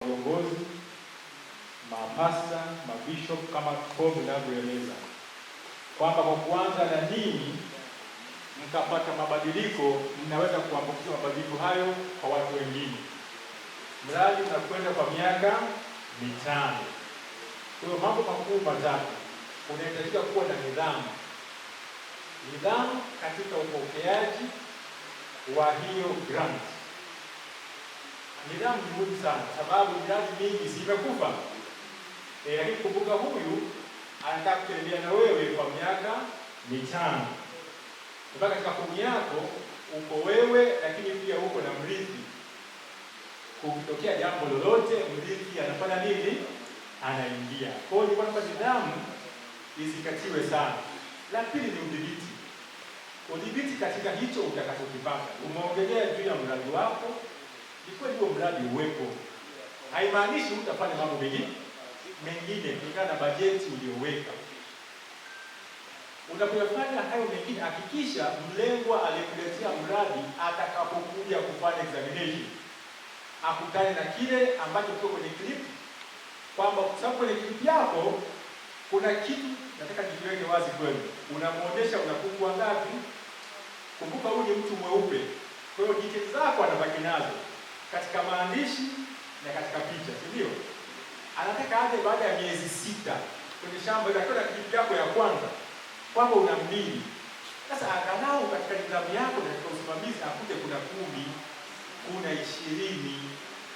uongozi, mapasta, mabishop kama fomu inavyoeleza kwamba kwa kuanza na ninyi mkapata mabadiliko, mnaweza kuambukiza mabadiliko hayo kwa watu wengine. Mradi unakwenda kwa miaka 5. Kwa hiyo mambo makuu matatu: unahitajika kuwa na nidhamu katika upokeaji wa hiyo grant. Nidhamu ni muhimu sana, sababu miradi mingi zimekufa. Lakini kumbuka, huyu anataka kutembea na wewe kwa miaka 5. Mpaka katika fomu yako uko wewe, lakini pia uko na mrithi. Kukitokea jambo lolote, mrithi anafanya nini? Anaingia. Kwa hiyo ni kwamba nidhamu izikatiwe sana. La pili ni udhibiti. Udhibiti katika hicho utakachokipata. Umeongelea juu ya mradi wako, ni kweli huo mradi uwepo. Haimaanishi utafanya mambo mengine kulingana na bajeti uliyoweka. Unapofanya hayo mengine, hakikisha mlengwa aliyekuletea mradi atakapokuja kufanya examination akutane na kile ambacho kiko kwenye clip, kwamba kwa sababu kwenye clip yako kuna kitu nataka nikiweke wazi kwenu. Unamuonesha una kuku wangapi. Kumbuka huyu ni mtu mweupe, kwa hiyo details zako anabaki nazo katika maandishi na katika picha, si ndio? Anataka aje baada ya miezi 6 kwenye shamba ile kwa clip yako ya kwanza kwamba una 2. Sasa angalau katika nidhamu yako na katika usimamizi akuje kuna 10, kuna 20,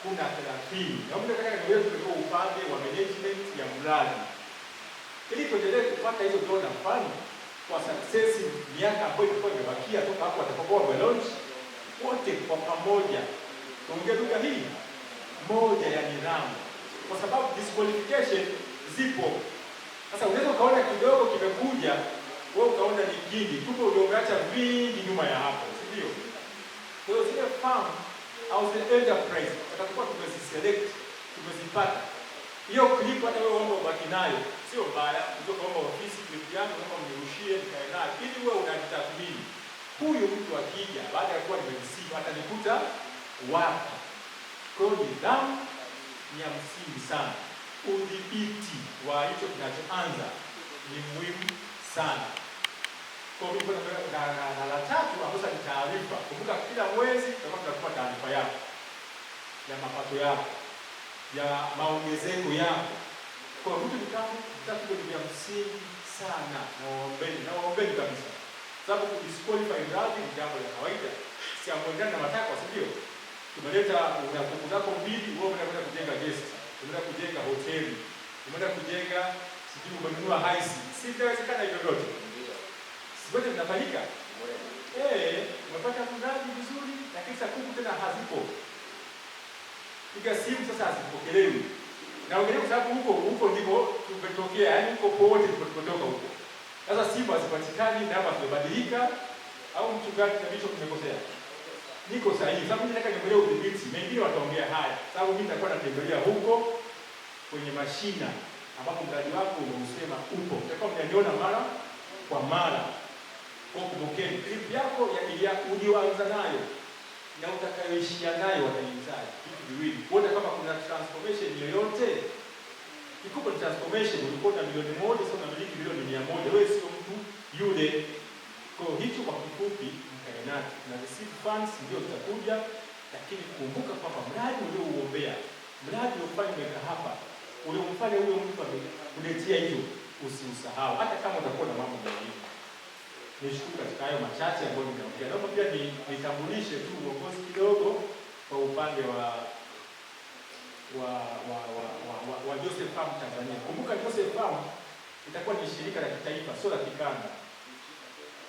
kuna 30. Na mtu anataka niwewe kwa upande wa management ya mradi, ili tuendelee kupata hizo dola mfano kwa success miaka ambayo itakuwa imebakia toka hapo atakapokuwa launch, wote kwa pamoja tuongee lugha hii moja ya nidhamu, kwa sababu disqualification zipo. Sasa unaweza ukaona kidogo kimekuja, wewe ukaona ni kingi, kumbe ulioacha vingi nyuma ya hapo, si ndio? Kwa hiyo zile farm au zile enterprise tutakuwa tumeziselect, tumezipata. Hiyo clip hata wewe uombe ubaki nayo, sio mbaya. Unaweza kuomba ofisi clip yangu kama mnirushie nikae nayo, ili wewe unajitathmini. Huyu mtu akija baada ya kuwa nimemsifu atanikuta wapi? Kwa hiyo nidhamu ni ya msingi sana. Udhibiti wa hicho kinachoanza ni muhimu sana. Kwa hiyo na la tatu ambapo ni taarifa. Kumbuka kila mwezi tutakuwa tunachukua taarifa yako ya mapato yako, ya maongezeko yako. Kwa hiyo vitatu ni vya msingi sana, na waombeni kabisa. Sababu kudisqualify mradi ni jambo la kawaida. Si amwendana na matakwa, si ndio? Tumeleta unakuku zako 2, wewe unakwenda kujenga guest, unaenda kujenga hoteli, unaenda kujenga sijui umenunua haisi. Si inawezekana hivyo vyote. Sipote vinafanyika. Umepata mradi vizuri, lakini sasa kuku tena hazipo. Piga simu sasa hazipokelewi. Na ungeelewa kwa sababu huko ndiko tumetokea, yaani huko pote tulipotoka huko. Sasa simu hazipatikani, namba zimebadilika, au mchungaji na bicho tumekosea. Niko sahihi. Sababu nataka niendelee udhibiti. Mengine wataongea haya. Sababu mimi nitakuwa natembelea huko kwenye mashina ambapo mradi wako umeusema upo. Utakuwa mnaniona mara kwa mara. Kwa kumbukeni clip yako ya ile ulioanza nayo na utakayoishia nayo watahitaji vitu viwili. Kuona kama kuna transformation yoyote. Ikupo transformation ulikuwa na milioni 1, sasa unamiliki milioni 100. Wewe sio mtu yule. Kwa hicho kwa kifupi mkaenati na receive funds ndio zitakuja, lakini kumbuka kwamba mradi uliouombea, mradi uliofanya hapa, uliomfanya huyo mtu akuletea hiyo, usiusahau hata kama utakuwa na mambo mengine. Nishukuru katika hayo machache ambayo nimeongea. Naomba pia nitambulishe tu uongozi kidogo kwa upande wa Joseph Farm Tanzania. Kumbuka Joseph Farm itakuwa ni shirika la kitaifa, sio la kikanda.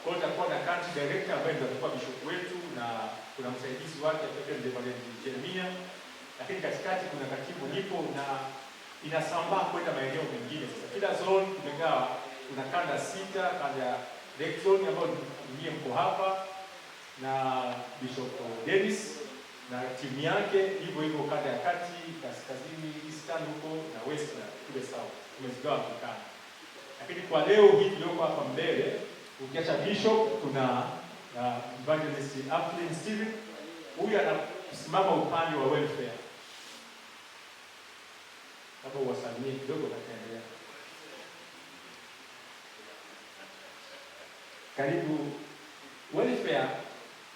Kwa hiyo tutakuwa na country director ambaye ndio atakuwa bishop wetu, na kuna msaidizi wake Peter Jeremia, lakini katikati kuna katibu nipo, na inasambaa kwenda maeneo mengine. Sasa kila zone tumegawa, kuna kanda 6, kanda ya Lake Zone ambayo nyinyi mko hapa na Bishop Dennis na timu yake, hivyo kanda ya kati, kaskazini, eastern huko na west na kule south. Tumezigawa kikanda. Lakini kwa leo hii tulioko hapa mbele, ukiacha Bishop, kuna Evangelist Aflin Steven, huyu anasimama upande wa welfare. Hapo wasalimie kidogo tutaendelea. Karibu. Welfare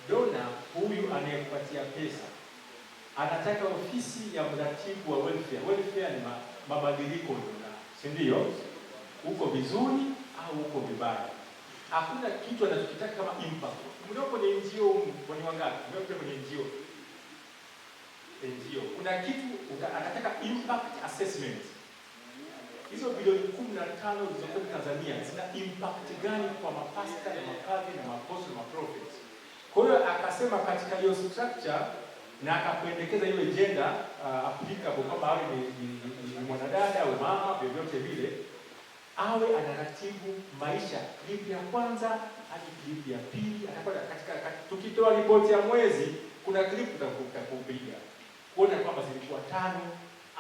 dona huyu anayekupatia pesa anataka ofisi ya mratibu wa welfare. Welfare ni mabadiliko dona, si ndio? Uko vizuri au uko vibaya? Hakuna kitu anachokitaka kama impact. Mdogo kwenye NGO ni wangapi? Mdogo kwenye NGO. Kuna kitu anataka impact assessment. Hizo bilioni 15 zilizokuwa Tanzania zina impact gani kwa mapasta na mapadri na maapostoli na maprofeti? Kwa hiyo akasema katika hiyo structure na akapendekeza hiyo agenda applicable kama awe ni mwanadada au mama vyovyote vile, awe anaratibu maisha clip ya kwanza hadi clip ya pili. Atakuwa katika tukitoa ripoti ya mwezi kuna clip tutakupiga kuona kwamba zilikuwa 5,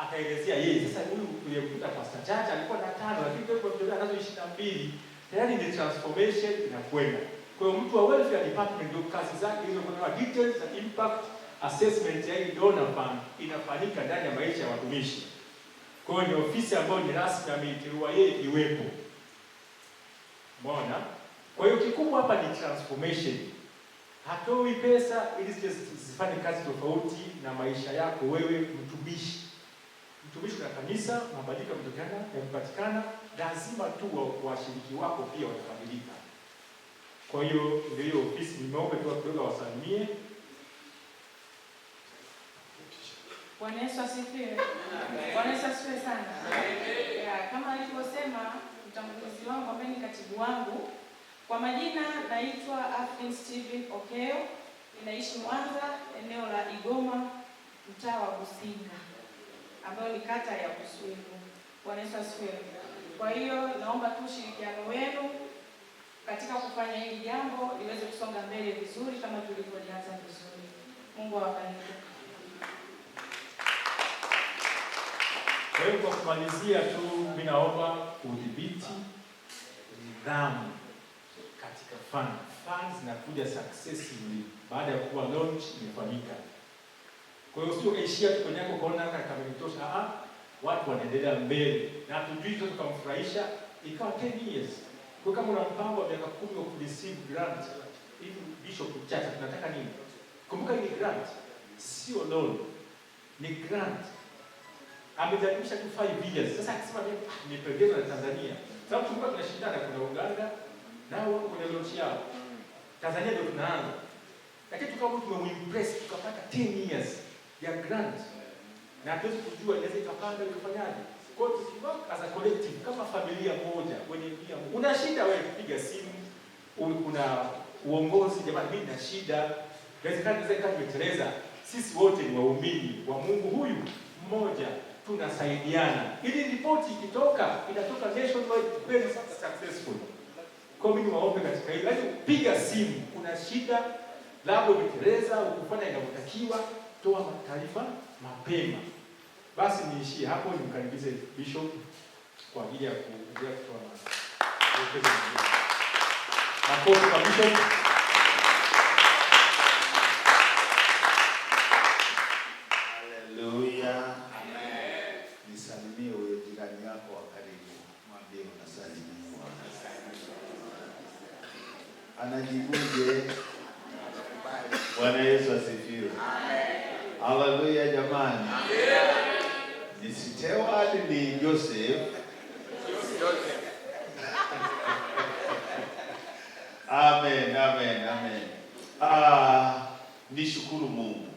ataelezea yeye sasa huyu tuliyemkuta Pastor Chacha alikuwa na 5 lakini kwa sababu anazo 22 tayari ni transformation inakwenda. Kwa hiyo mtu wa welfare department ndio kazi zake hizo, kuna details za impact assessment ya hii donor fund inafanyika ndani ya maisha ya watumishi. Kwa hiyo ni ofisi ambayo ni rasmi ameitiriwa yeye iwepo. Umeona? Kwa hiyo kikubwa hapa ni transformation. Hatoi pesa ili zifanye kazi tofauti na maisha yako wewe mtumishi. Mtumishi na kanisa, mabadiliko yamepatikana, lazima tu washiriki wako pia watabadilika. Kwa hiyo ndio hiyo ofisi nimeomba tu kidogo wasalimie. Bwana Yesu asifiwe. Bwana Yesu asifiwe sana. Kama alivyosema mtangulizi wangu ambaye ni katibu wangu, kwa majina naitwa Afrin Steven Okeo, ninaishi Mwanza, eneo la Igoma, mtaa wa Businga, ambayo ni kata ya Buswelu. Bwana Yesu asifiwe. Kwa hiyo naomba tu ushirikiano wenu katika kufanya hili jambo liweze kusonga mbele vizuri kama tulivyolianza vizuri. Mungu awabariki. Kwa hiyo kwa kumalizia tu mimi naomba udhibiti nidhamu katika funds zinakuja successfully baada ya kuwa launch imefanyika. Kwa hiyo sio ishia tu kwenye kuona kama imetosha, watu wanaendelea mbele na tujui tu tukamfurahisha ikawa 10 years. Kwa kama una mpango wa miaka 10 wa kureceive grant, hivi Bishop Chacha tunataka nini? Kumbuka ni grant, sio loan. Ni grant. Amejaribisha tu 5 years. Sasa akisema nimependezwa na Tanzania. Sababu tulikuwa tunashindana, kuna Uganda nao wako kwenye launch yao. Tanzania ndio tunaanza. Lakini tukawa tumemimpress tukapata 10 years ya grant. Na hatuwezi kujua inaweza ikapanda ikafanyaje. Kwa hiyo tukiwork as a collective kama familia moja wenye nia. Una shida wewe kupiga simu, kuna uongozi jamani mimi na shida. Inawezekana tumeteleza. Sisi wote ni waumini wa Mungu huyu mmoja. Tunasaidiana. Ili ripoti ikitoka inatoka nationwide very successful. Kwa mimi waombe katika hili, lakini piga simu, kuna shida, labda umeteleza, ukufanya inayotakiwa, toa taarifa mapema. Basi niishie hapo, nimkaribishe Bishop kwa ajili ya kuendelea kutoa makofi kwa Bishop. Anajibuje? Bwana Yesu asifiwe. Haleluya jamani. Ni Stewart ni Joseph. Amen, amen, amen. Nishukuru Mungu.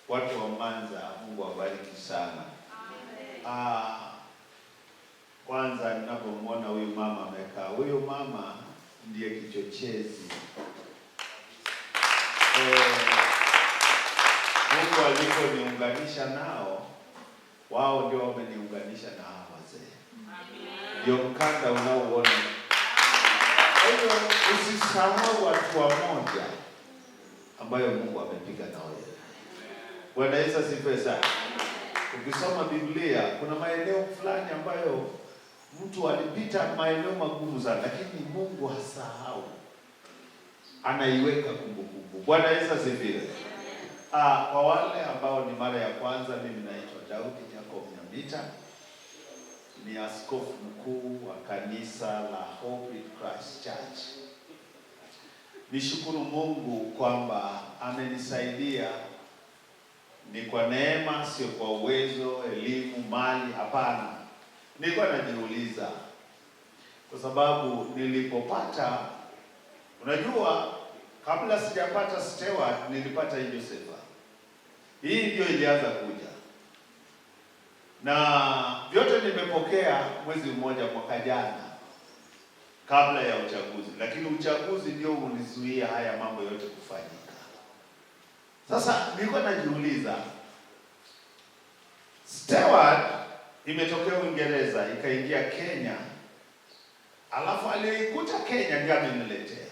Watu wa Mwanza, Mungu awabariki sana. Kwanza ninapomwona huyu mama amekaa, huyu mama ndiye kichochezi. Mungu aliponiunganisha nao, wao ndio wameniunganisha na hao wazee. Ndio mkanda unaoona. Kwa hiyo usisahau watu wa moja ambayo Mungu amepiga nao yeye. Bwana Yesu asifiwe sana. Ukisoma Biblia kuna maeneo fulani ambayo mtu alipita maeneo magumu sana, lakini Mungu hasahau. Anaiweka kumbukumbu. Bwana Yesu asifiwe. Kwa wale ambao ni mara ya kwanza, mimi naitwa Daudi Jacob Nyambita. ni askofu mkuu wa kanisa la Hope in Christ Church. Nishukuru Mungu kwamba amenisaidia. Ni kwa neema, sio kwa uwezo, elimu, mali, hapana. Nilikuwa najiuliza kwa sababu nilipopata, unajua kabla sijapata Stewart nilipata hii Josefa. Hii ndio ilianza kuja. Na vyote nimepokea mwezi mmoja mwaka jana kabla ya uchaguzi, lakini uchaguzi ndio ulizuia haya mambo yote kufanyika. Sasa nilikuwa najiuliza, Stewart imetokea Uingereza ikaingia Kenya, alafu alikuta Kenya ndio ameniletea.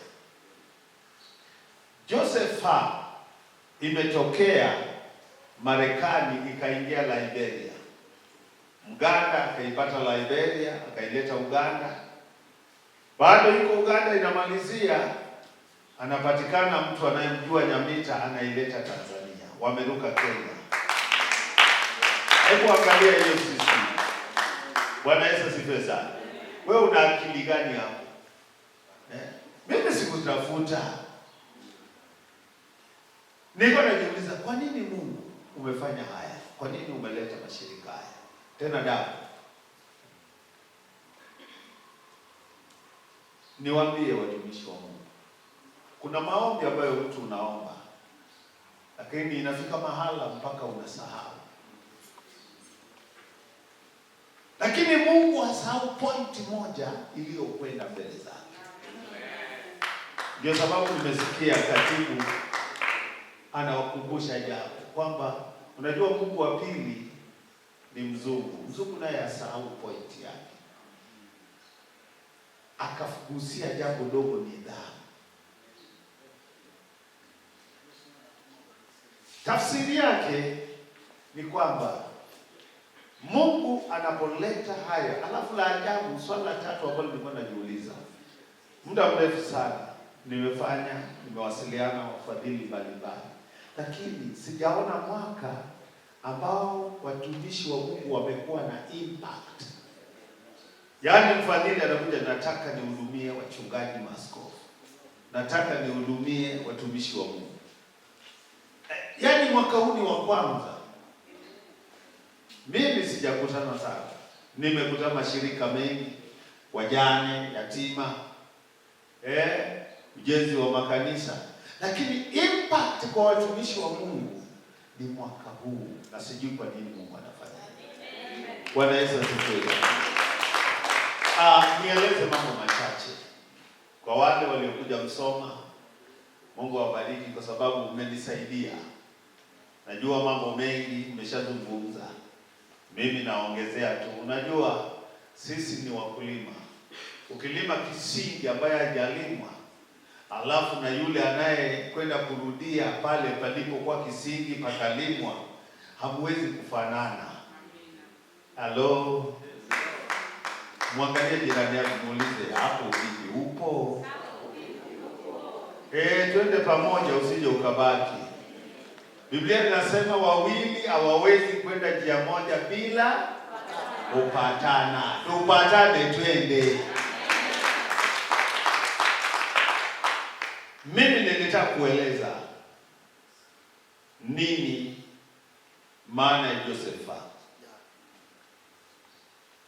Josefa imetokea Marekani ikaingia Liberia. Mganda akaipata Liberia, akaileta Uganda. Bado yuko Uganda inamalizia, anapatikana mtu anayemjua Nyamita anaileta Tanzania. Wameruka Kenya. Hebu angalia hiyo sisi. Bwana Yesu asifiwe sana. Wewe una akili gani hapo? Mimi sikutafuta. Niko najiuliza kwa nini Mungu umefanya haya? Kwa nini umeleta mashirika haya? Tena dawa. Niwaambie watumishi wa Mungu. Kuna maombi ambayo mtu unaomba, lakini inafika mahala mpaka unasahau. Lakini Mungu hasahau point moja iliyokwenda mbele zake. Ndio sababu nimesikia katibu anawakumbusha jambo kwamba unajua Mungu wa pili ni mzungu. Mzungu naye asahau point yake. Akafugusia jambo dogo, nidhamu. Tafsiri yake ni kwamba Mungu anapoleta haya, alafu la ajabu, swali la tatu ambalo nilikuwa najiuliza muda mrefu sana, nimewasiliana wafadhili mbalimbali, lakini sijaona mwaka ambao watumishi wa Mungu wamekuwa na impact. Yaani mfadhili anakuja, nataka nihudumie wachungaji, maaskofu, nataka nihudumie watumishi wa Mungu. Yaani mwaka huu ni wa kwanza. Mimi sijakutana sana. Nimekutana mashirika mengi, wajane, yatima, ujenzi wa makanisa, lakini impact kwa watumishi wa Mungu ni mwaka huu, na sijui kwa nini Mungu anafanya. Bwana Yesu asifiwe. Nieleze mambo machache kwa wale waliokuja Msoma. Mungu awabariki kwa sababu umenisaidia. Najua mambo mengi umeshazungumza. Mimi naongezea tu. Unajua sisi ni wakulima. Ukilima kisingi ambaye hajalimwa, alafu na yule anaye kwenda kurudia pale palipokuwa kisingi pakalimwa, hamwezi kufanana. Halo. Mwangalie jirani yako, muulize hapo vipi, upo? Twende pamoja usije ukabaki. Biblia inasema wawili hawawezi kwenda njia moja bila kupatana. Tupatane twende. Mimi nilitaka kueleza nini maana ya Josefa.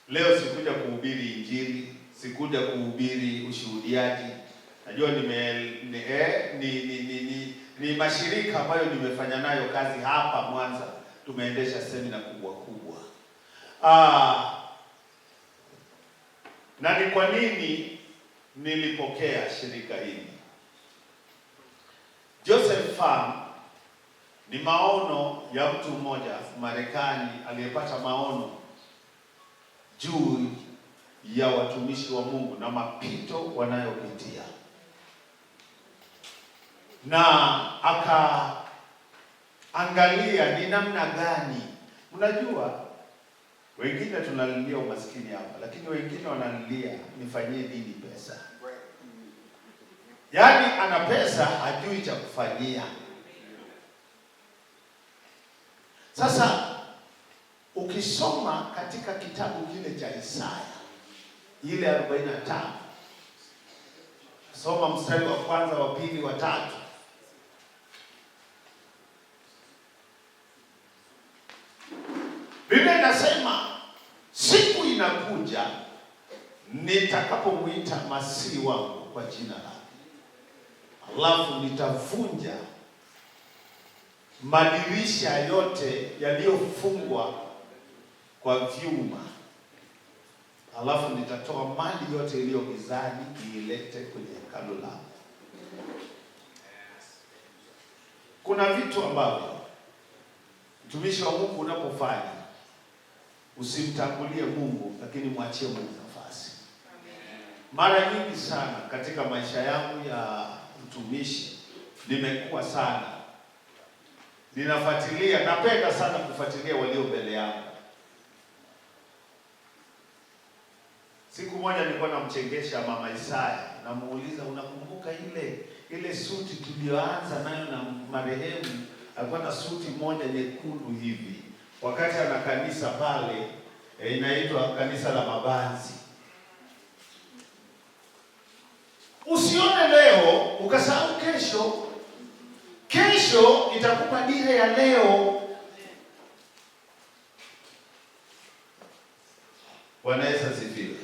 Leo sikuja kuhubiri Injili, sikuja kuhubiri ushuhudiaji. Najua ni mashirika ambayo nimefanya nayo kazi hapa Mwanza. Tumeendesha semina kubwa kubwa. Na ni kwa nini nilipokea shirika hili? Joseph Farm ni maono ya mtu mmoja Marekani aliyepata maono juu ya watumishi wa Mungu na mapito wanayopitia, na akaangalia ni namna gani. Unajua wengine tunalilia umaskini hapa, lakini wengine wanalilia nifanyie nini pesa. Yaani ana pesa hajui cha kufanyia. Sasa ukisoma katika kitabu kile cha Isaya ile 45, soma mstari wa kwanza, wa pili, wa tatu. Biblia inasema siku inakuja nitakapomuita Masihi wangu kwa jina lake, alafu nitavunja madirisha yote yaliyofungwa kwa vyuma, alafu nitatoa mali yote iliyo gizani niilete kwenye hekalu langu. Kuna vitu ambavyo mtumishi wa Mungu unapofanya usimtangulie Mungu, lakini mwachie Mungu nafasi. Mara nyingi sana katika maisha yangu ya utumishi nimekuwa sana ninafuatilia, napenda sana kufuatilia walio mbele yangu. Siku moja nilikuwa namchengesha mama Isaya, namuuliza, unakumbuka ile suti tuliyoanza nayo na marehemu? Alikuwa na suti moja nyekundu hivi, wakati ana kanisa pale inaitwa kanisa la Mabanzi. Usione leo ukasahau kesho. Kesho itakupa dira ya leo. Bwana Yesu asifiwe.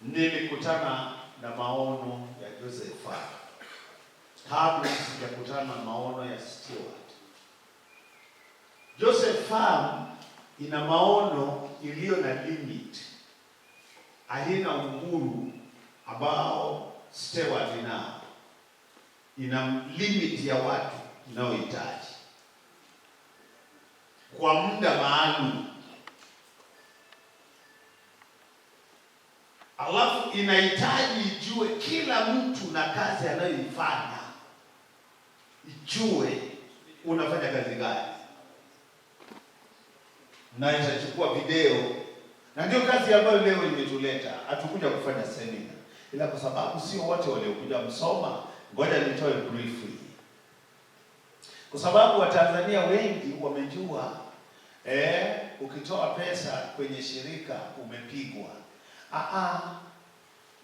Nilikutana na maono ya Joseph kabla sijakutana na maono ya Stewart. Joseph ina maono iliyo na limit, haina uhuru ambao Stewart ina limit ya watu inayohitaji kwa muda maalum, alafu inahitaji ijue kila mtu na kazi anayoifanya, ijue unafanya kazi gani, na itachukua video. Na ndio kazi ambayo leo imetuleta. Hatukuja kufanya semina, ila kwa sababu sio wote waliokuja msoma, ngoja nitoe briefly, kwa sababu Watanzania wengi wamejua ukitoa pesa kwenye shirika umepigwa.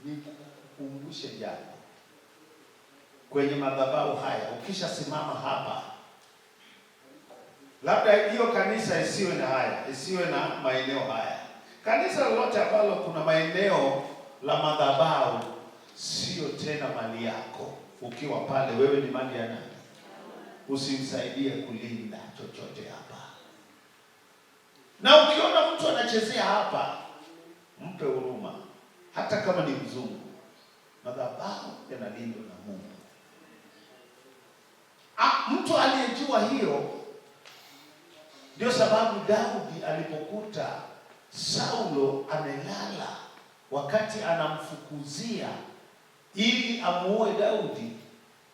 Nikukumbushe jambo. Kwenye madhabahu haya ukishasimama hapa, labda hiyo kanisa isiwe na maeneo haya. Kanisa lolote ambalo kuna maeneo la madhabahu sio tena mali yako. Ukiwa pale, wewe ni mali ya nani? Usimsaidie kulinda chochote hapa. Na ukiona mtu anachezea hapa, mpe huruma, hata kama ni mzungu. Madhabahu yanalindwa na Mungu. Mtu aliyejua hiyo, ndio sababu Daudi alipokuta Saulo amelala wakati anamfukuzia ili amuue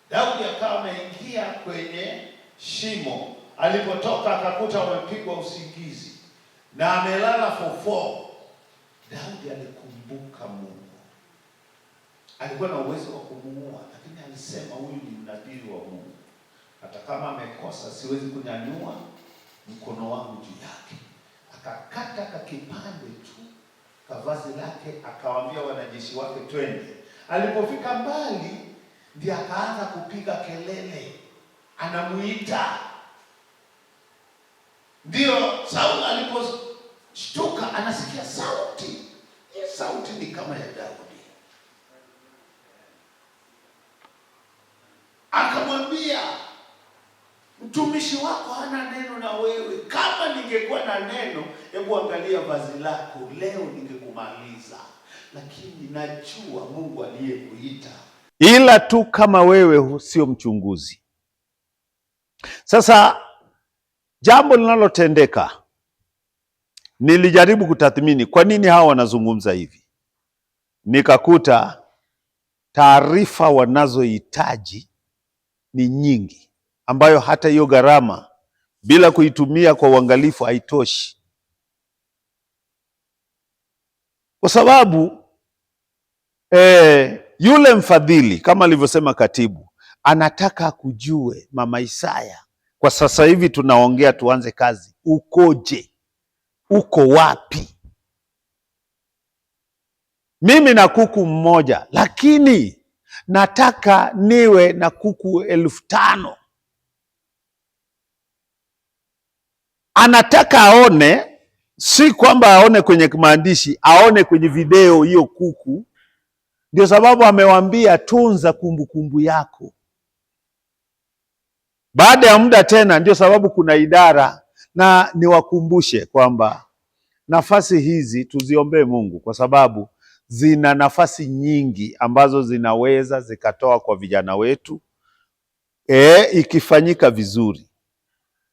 Daudi akawa ameingia kwenye shimo. Alipotoka akakuta amepigwa usingizi na amelala fofo. Daudi alikumbuka Mungu. Alikuwa na uwezo wa kumuua, lakini alisema huyu ni mnabii wa Mungu. Hata kama amekosa, siwezi kunyanyua mkono wangu juu yake. Akakata kakipande tu kavazi lake, akawaambia wanajeshi wake twende. Alipofika mbali, ndiye akaanza kupiga kelele, anamuita. Ndio Sauli aliposhtuka, anasikia sauti. Sauti ni kama ya Daudi. Akamwambia, mtumishi wako hana neno na wewe. Kama ningekuwa na neno, hebu angalia vazi lako, leo ningekumaliza. Lakini najua Mungu aliyekuita, ila tu kama wewe sio mchunguzi. Sasa jambo linalotendeka, nilijaribu kutathmini kwa nini hawa wanazungumza hivi. Nikakuta taarifa wanazohitaji ni nyingi, ambayo hata hiyo gharama bila kuitumia kwa uangalifu haitoshi. Kwa sababu yule mfadhili kama alivyosema katibu, anataka kujue Mama Isaya, kwa sasa hivi tunaongea tuanze kazi, ukoje? Uko wapi? Mimi na kuku mmoja, lakini nataka niwe na kuku 5,000. Anataka aone, si kwamba aone kwenye maandishi, aone kwenye video hiyo kuku. Ndio sababu amewaambia tunza kumbukumbu yako. Baada ya muda tena, ndio sababu kuna idara, na niwakumbushe kwamba nafasi hizi tuziombee Mungu, kwa sababu zina nafasi nyingi ambazo zinaweza zikatoa kwa vijana wetu ikifanyika vizuri.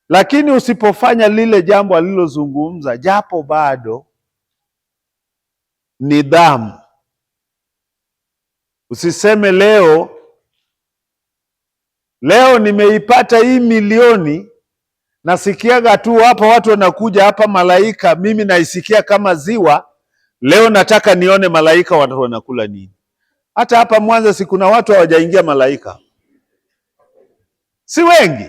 Lakini usipofanya lile jambo alilozungumza, japo bado nidhamu. Usiseme leo nimeipata hii milioni, nasikiaga tu hapa watu wanakuja hapa malaika, mimi naisikia kama ziwa. Leo nataka nione malaika watu wanakula nini. Hata hapa Mwanza si kuna watu hawajaingia malaika, si wengi.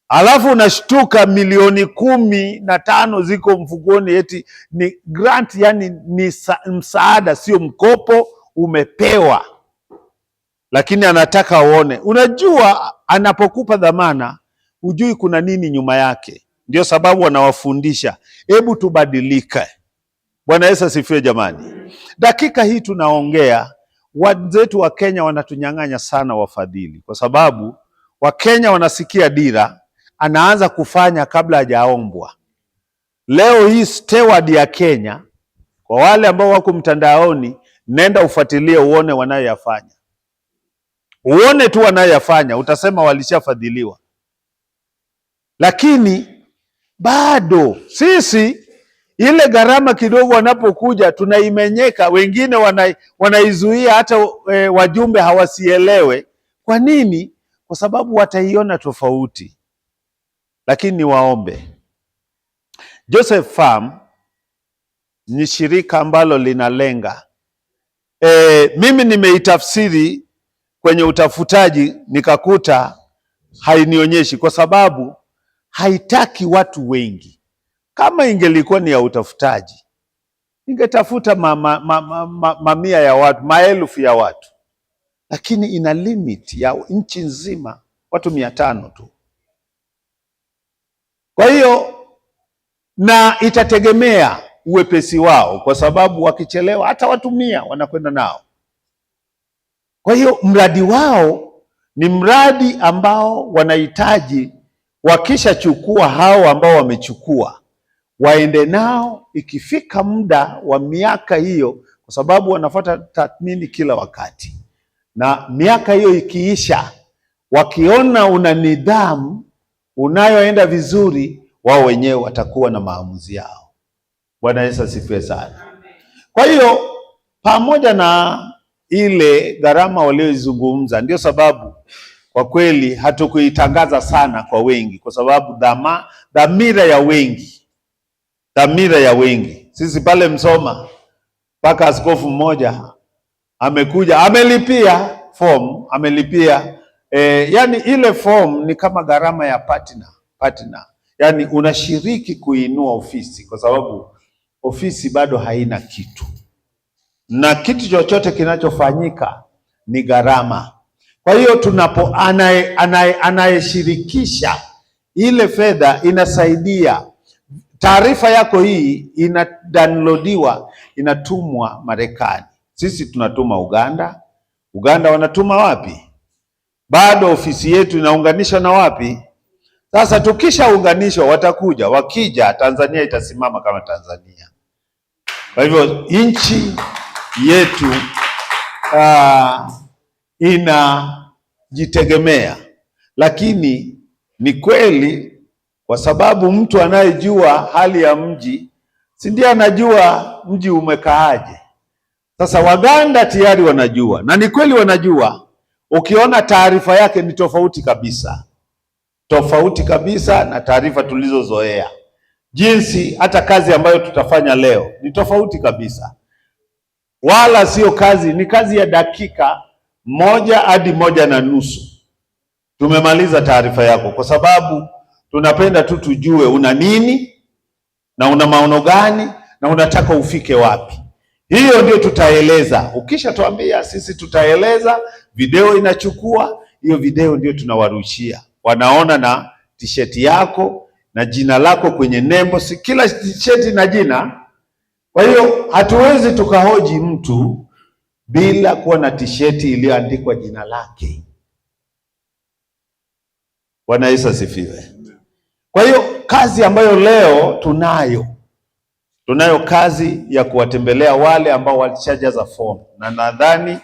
Alafu unashtuka milioni 15 ziko mfukoni, eti ni grant, yani ni msaada, sio mkopo, umepewa. Lakini anataka uone. Unajua anapokupa dhamana, hujui kuna nini nyuma yake. Ndio sababu wanawafundisha, hebu tubadilike. Bwana Yesu asifiwe jamani. Dakika hii tunaongea, wenzetu wa Kenya wanatunyang'anya sana wafadhili, kwa sababu Wakenya wanasikia dira, anaanza kufanya kabla hajaombwa. Leo hii steward ya Kenya, kwa wale ambao wako mtandaoni, nenda ufuatilie uone wanayoyafanya. Uone tu wanayoyafanya, utasema walishafadhiliwa. Lakini bado sisi ile gharama kidogo wanapokuja tunaimenyeka, wengine wanaizuia hata wajumbe hawasielewe. Kwa nini? Kwa sababu wataiona tofauti. Lakini niwaombe, Joseph Farm ni shirika ambalo linalenga, mimi nimeitafsiri kwenye utafutaji nikakuta hainionyeshi, kwa sababu haitaki watu wengi. Kama ingelikuwa ni ya utafutaji, ingetafuta mamia ya watu, maelfu ya watu. Lakini ina limit ya nchi nzima, watu 500 tu. Kwa hiyo, na itategemea uwepesi wao, kwa sababu wakichelewa hata watu 100 wanakwenda nao. Kwa hiyo mradi wao ni mradi ambao wanahitaji wakishachukua hao ambao wamechukua, waende nao ikifika muda wa miaka hiyo, kwa sababu wanafuata tathmini kila wakati. Na miaka hiyo ikiisha, wakiona una nidhamu, unayoenda vizuri, wao wenyewe watakuwa na maamuzi yao. Bwana Yesu asifiwe sana. Kwa hiyo pamoja na ile gharama walioizungumza, ndio sababu kwa kweli hatukuitangaza sana kwa wengi, kwa sababu dhamira ya wengi. Sisi pale Msoma, mpaka askofu mmoja amekuja, amelipia form, yani ile form ni kama gharama ya partner. Yani unashiriki kuinua ofisi, kwa sababu ofisi bado haina kitu, na kitu chochote kinachofanyika ni gharama. Kwa hiyo anayeshirikisha ile fedha inasaidia. Taarifa yako hii inadownloadiwa, inatumwa Marekani. Sisi tunatuma Uganda. Uganda wanatuma wapi? Bado ofisi yetu inaunganishwa na wapi? Sasa tukishaunganishwa watakuja, wakija Tanzania itasimama kama Tanzania. Kwa hivyo nchi yetu inajitegemea, lakini ni kweli, kwa sababu mtu anayejua hali ya mji si ndiye anajua mji umekaaje. Sasa Waganda tayari wanajua, na ni kweli wanajua. Ukiona taarifa yake ni tofauti kabisa na taarifa tulizozoea. Jinsi hata kazi ambayo tutafanya leo ni tofauti kabisa, wala sio kazi, ni kazi ya dakika 1 hadi 1:30 tumemaliza taarifa yako, kwa sababu tunapenda tu tujue una nini na una maono gani na unataka ufike wapi. Hiyo ndio tutaeleza. Ukisha tuambia sisi tutaeleza, video inachukua hiyo video, ndio tunawarushia, wanaona na t-shirt yako na jina lako kwenye nembo. Si kila t-shirt na jina. Kwa hiyo hatuwezi tukahoji mtu bila kuwa na t-shirt iliyoandikwa jina lake. Bwana Yesu asifiwe. Kwa hiyo kazi ambayo leo tunayo kazi ya kuwatembelea wale ambao walishajaza fomu, na nadhani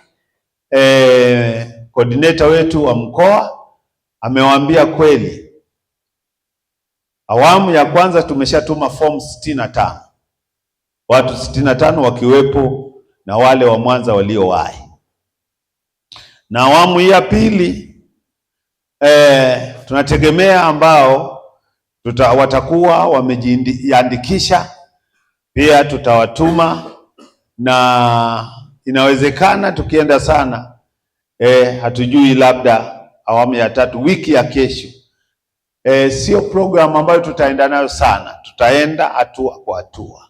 coordinator wetu wa mkoa amewaambia kweli. Awamu ya kwanza tumeshatuma fomu 65, watu 65 wakiwepo na wale wa Mwanza waliowahi, na awamu ya pili tunategemea ambao watakuwa wamejiandikisha pia tutawatuma, na inawezekana tukienda sana hatujui, labda awamu ya 3 wiki ya kesho. Sio program ambayo tutaenda nayo sana, tutaenda hatua kwa hatua.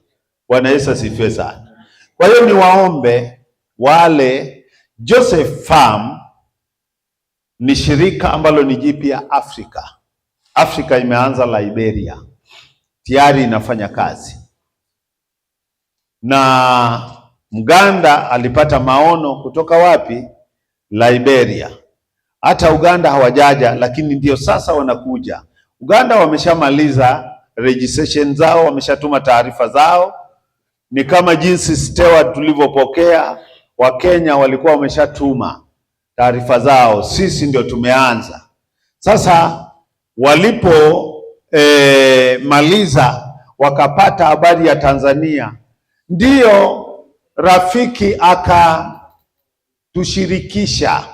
Bwana Yesu asifiwe sana. Kwa hiyo niwaombe wale, Joseph Farm ni shirika ambalo ni jipya Afrika imeanza Liberia, tayari inafanya kazi, na Mganda alipata maono kutoka wapi? Liberia. Hata Uganda hawajaja, lakini ndio sasa wanakuja. Uganda wameshamaliza registration zao, wameshatuma taarifa zao. Ni kama jinsi Steward tulivyopokea, Wakenya walikuwa wameshatuma taarifa zao, sisi ndio tumeanza. Sasa walipo maliza wakapata habari ya Tanzania, ndiyo rafiki akatushirikisha.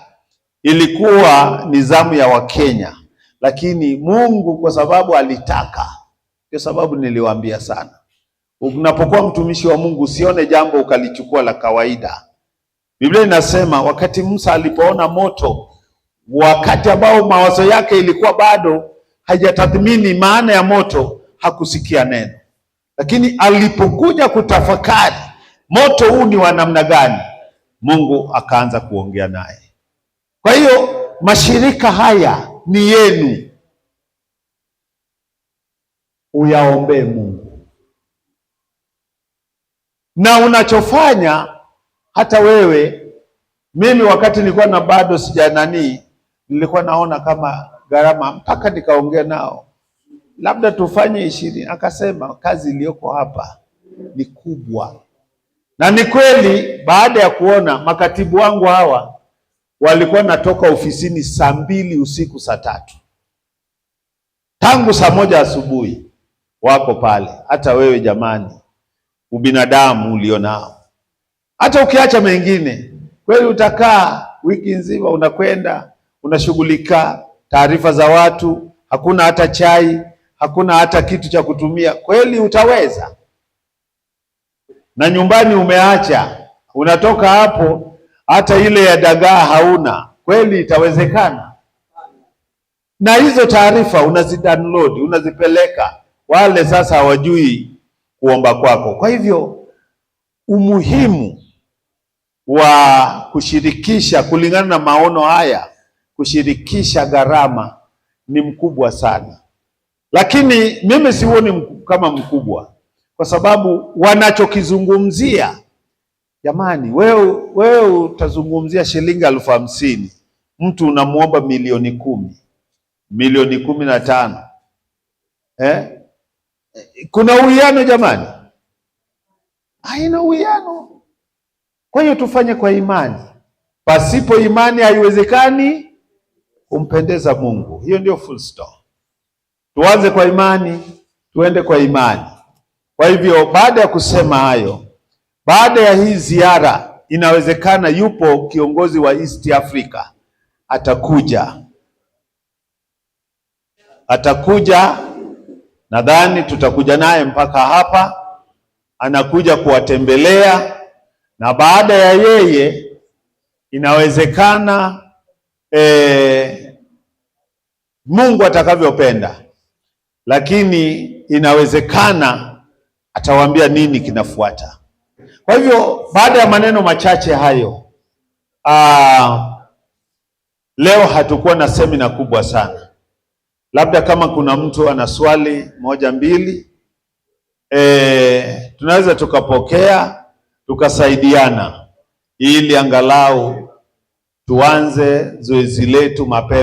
Ilikuwa ni zamu ya Wakenya, lakini Mungu kwa sababu alitaka. Kwa sababu niliwaambia sana, unapokuwa mtumishi wa Mungu usione jambo ukalichukua la kawaida. Biblia inasema wakati Musa alipoona moto, wakati ambao mawazo yake ilikuwa bado hajatathmini maana ya moto, hakusikia neno, lakini alipokuja kutafakari moto huu ni wa namna gani, Mungu akaanza kuongea naye. Kwa hiyo mashirika haya ni yenu, uyaombee Mungu. Na unachofanya hata wewe, mimi wakati nilikuwa na bado nilikuwa naona kama gharama, mpaka nikaongea nao labda tufanye 20. Akasema kazi iliyoko hapa ni kubwa. Na ni kweli, baada ya kuona makatibu wangu hawa walikuwa natoka ofisini saa 2 usiku, saa 3, tangu saa 1 asubuhi wako pale. Hata wewe jamani, ubinadamu ulionao, hata ukiacha mengine, kweli utakaa wiki nzima unakwenda unashughulika taarifa za watu, hakuna hata chai, hakuna hata kitu cha kutumia. Kweli utaweza? Na nyumbani umeacha, unatoka hapo hata ile ya dagaa hauna. Kweli itawezekana? Na hizo taarifa unazidownload, unazipeleka, wale sasa hawajui kuomba kwako. Kwa hivyo umuhimu wa kushirikisha kulingana na maono haya, kushirikisha gharama ni mkubwa sana, lakini mimi sioni kama mkubwa, kwa sababu wanachokizungumzia, jamani, wewe utazungumzia shilingi 50,000, mtu unamuomba milioni 10, milioni 15. Kuna uwiano jamani? Haina uwiano. Kwa hiyo tufanye kwa imani. Pasipo imani haiwezekani kumpendeza Mungu. Hiyo ndio full stop. Tuanze kwa imani, tuende kwa imani. Kwa hivyo baada ya kusema hayo, baada ya hii ziara, inawezekana yupo kiongozi wa East Africa atakuja, nadhani tutakuja naye mpaka hapa, anakuja kuwatembelea, na baada ya yeye inawezekana Mungu atakavyopenda, lakini inawezekana atawaambia nini kinafuata. Kwa hivyo baada ya maneno machache hayo, leo hatukuwa na semina kubwa sana. Labda kama kuna mtu ana swali moja mbili, tunaweza tukapokea tukasaidiana, ili angalau tuanze zoezi letu mapema.